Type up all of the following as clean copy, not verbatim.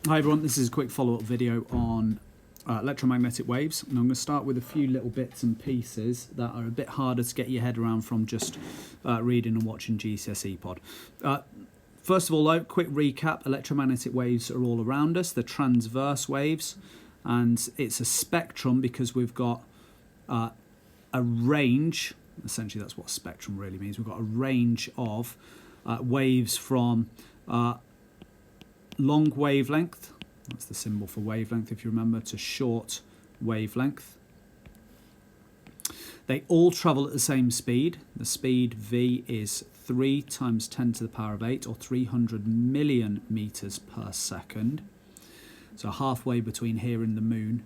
Hi everyone, this is a quick follow-up video on electromagnetic waves, and I'm going to start with a few little bits and pieces that are a bit harder to get your head around from just reading and watching GCSE Pod. First of all though, quick recap: electromagnetic waves are all around us. They're transverse waves, and it's a spectrum because we've got a range. Essentially that's what spectrum really means. We've got a range of waves from long wavelength, that's the symbol for wavelength if you remember, to short wavelength. They all travel at the same speed. The speed v is 3 times 10 to the power of 8, or 300 million meters per second. So halfway between here and the moon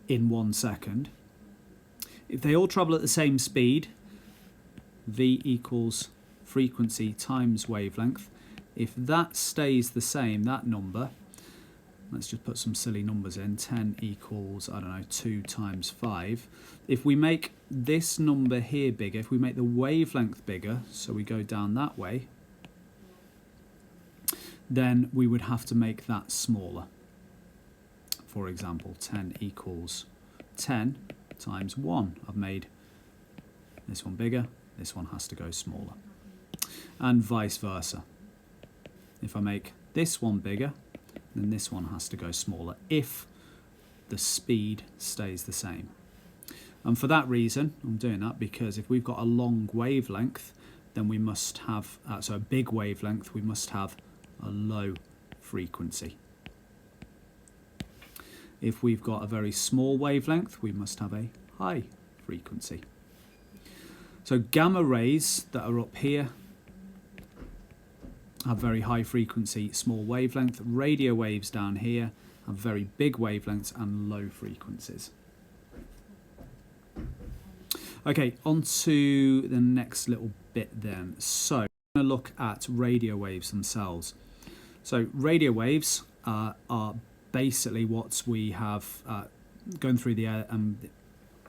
in 1 second. If they all travel at the same speed, v equals frequency times wavelength. If that stays the same, that number, let's just put some silly numbers in, 10 equals, I don't know, 2 times 5. If we make this number here bigger, if we make the wavelength bigger, so we go down that way, then we would have to make that smaller. For example, 10 equals 10 times 1. I've made this one bigger, this one has to go smaller. And vice versa. If I make this one bigger, then this one has to go smaller if the speed stays the same. And for that reason, I'm doing that because if we've got a long wavelength, then we must have, so a big wavelength, we must have a low frequency. If we've got a very small wavelength, we must have a high frequency. So gamma rays that are up here have very high frequency, small wavelength. Radio waves down here have very big wavelengths and low frequencies. Okay, on to the next little bit then. So I'm going to look at radio waves themselves. So radio waves are basically what we have going through the air, and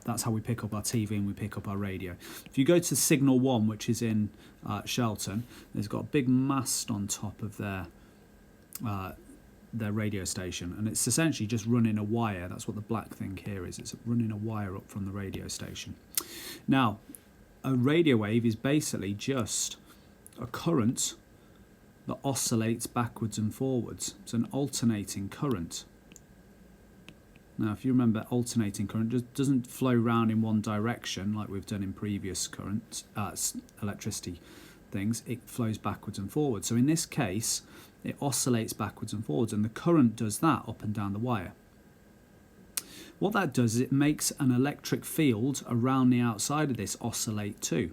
that's how we pick up our TV and we pick up our radio. If you go to signal 1, which is in Shelton, there's got a big mast on top of their radio station, and it's essentially just running a wire. That's what the black thing here is. It's running a wire up from the radio station. Now, a radio wave is basically just a current that oscillates backwards and forwards. It's an alternating current. Now, if you remember, alternating current just doesn't flow round in one direction like we've done in previous current electricity things. It flows backwards and forwards. So in this case, it oscillates backwards and forwards, and the current does that up and down the wire. What that does is it makes an electric field around the outside of this oscillate too.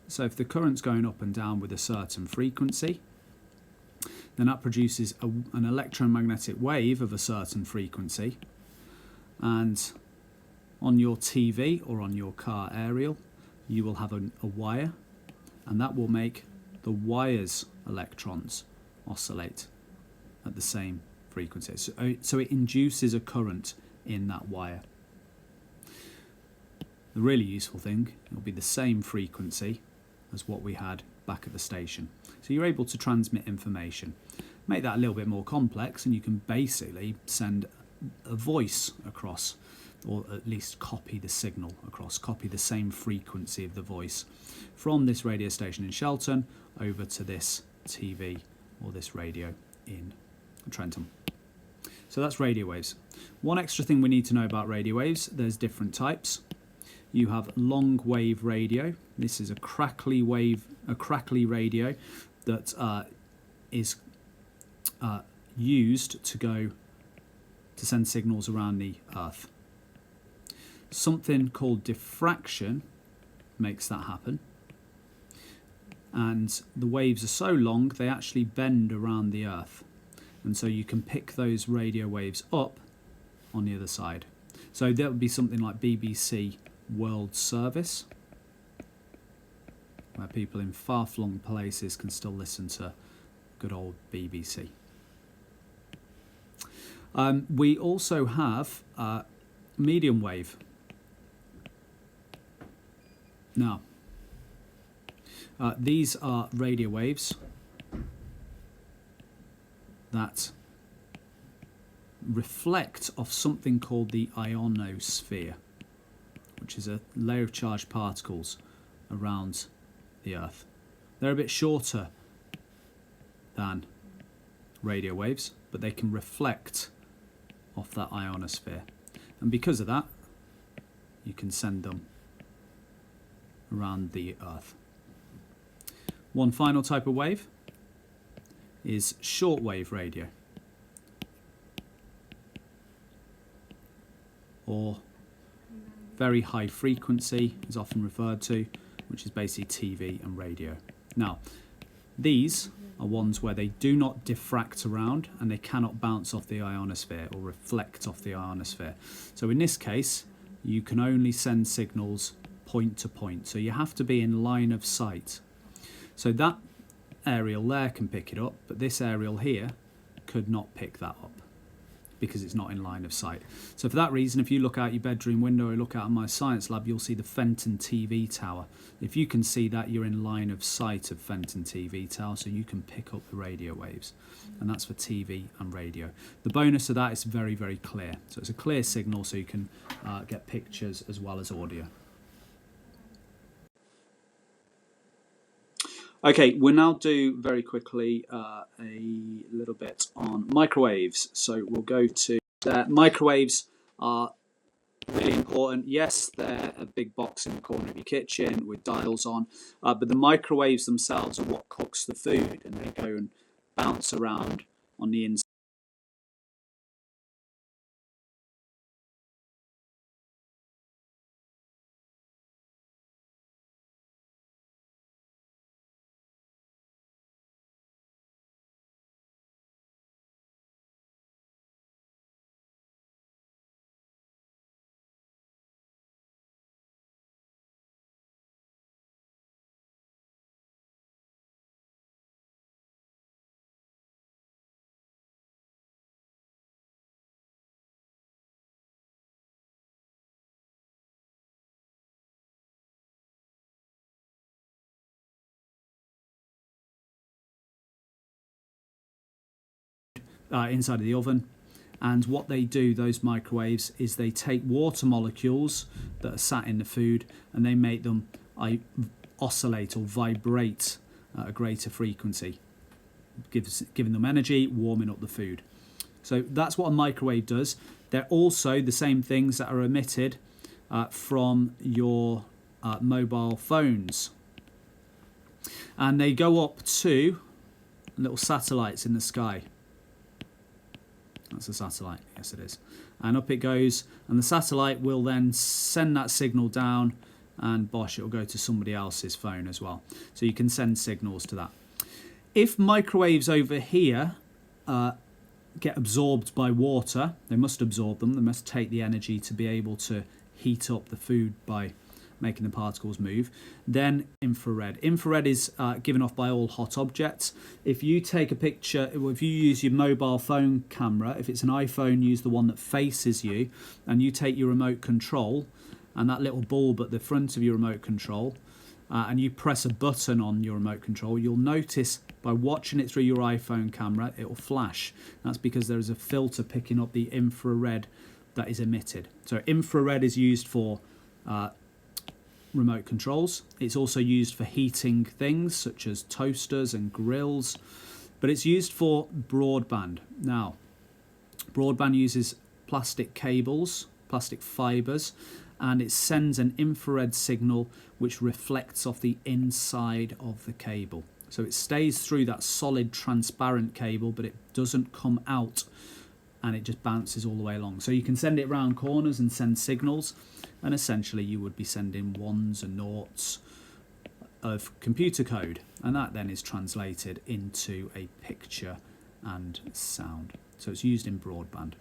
So if the current's going up and down with a certain frequency, then that produces an electromagnetic wave of a certain frequency, and on your TV or on your car aerial you will have a wire, and that will make the wire's electrons oscillate at the same frequency. So it induces a current in that wire. The really useful thing, it will be the same frequency as what we had back at the station. So you're able to transmit information. Make that a little bit more complex, and you can basically send a voice across, or at least copy the signal across, copy the same frequency of the voice from this radio station in Shelton over to this TV or this radio in Trentham. So that's radio waves. One extra thing we need to know about radio waves: there's different types. You have long wave radio. This is a crackly radio that is used to send signals around the Earth. Something called diffraction makes that happen, and the waves are so long they actually bend around the Earth, and so you can pick those radio waves up on the other side. So that would be something like BBC World Service, where people in far-flung places can still listen to good old BBC. We also have medium wave. Now, these are radio waves that reflect off something called the ionosphere, which is a layer of charged particles around the Earth. They're a bit shorter than radio waves, but they can reflect off that ionosphere. And because of that, you can send them around the Earth. One final type of wave is shortwave radio, or very high frequency is often referred to, which is basically TV and radio. Now, these are ones where they do not diffract around and they cannot bounce off the ionosphere or reflect off the ionosphere. So in this case, you can only send signals point to point. So you have to be in line of sight. So that aerial there can pick it up, but this aerial here could not pick that up because it's not in line of sight. So for that reason, if you look out your bedroom window or look out in my science lab, you'll see the Fenton TV tower. If you can see that, you're in line of sight of Fenton TV tower, so you can pick up the radio waves. And that's for TV and radio. The bonus of that is very, very clear. So it's a clear signal, so you can get pictures as well as audio. Okay, we'll now do very quickly a little bit on microwaves. So we'll go to microwaves are really important. Yes, they're a big box in the corner of your kitchen with dials on, but the microwaves themselves are what cooks the food, and they go and bounce around on the inside. Inside of the oven, and what they do, those microwaves, is they take water molecules that are sat in the food and they make them oscillate or vibrate at a greater frequency, giving them energy, warming up the food. So that's what a microwave does. They're also the same things that are emitted from your mobile phones, and they go up to little satellites in the sky. That's a satellite, yes it is. And up it goes, and the satellite will then send that signal down, and bosh, it'll go to somebody else's phone as well. So you can send signals to that. If microwaves over here get absorbed by water, they must absorb them, they must take the energy to be able to heat up the food by making the particles move, then infrared. Infrared is given off by all hot objects. If you take a picture, if you use your mobile phone camera, if it's an iPhone, use the one that faces you, and you take your remote control and that little bulb at the front of your remote control, and you press a button on your remote control, you'll notice by watching it through your iPhone camera, it will flash. That's because there is a filter picking up the infrared that is emitted. So infrared is used for remote controls. It's also used for heating things such as toasters and grills, but it's used for broadband. Now, broadband uses plastic cables, plastic fibers, and it sends an infrared signal which reflects off the inside of the cable. So it stays through that solid transparent cable, but it doesn't come out, and it just bounces all the way along. So you can send it around corners and send signals, and essentially you would be sending ones and noughts of computer code, and that then is translated into a picture and sound. So it's used in broadband.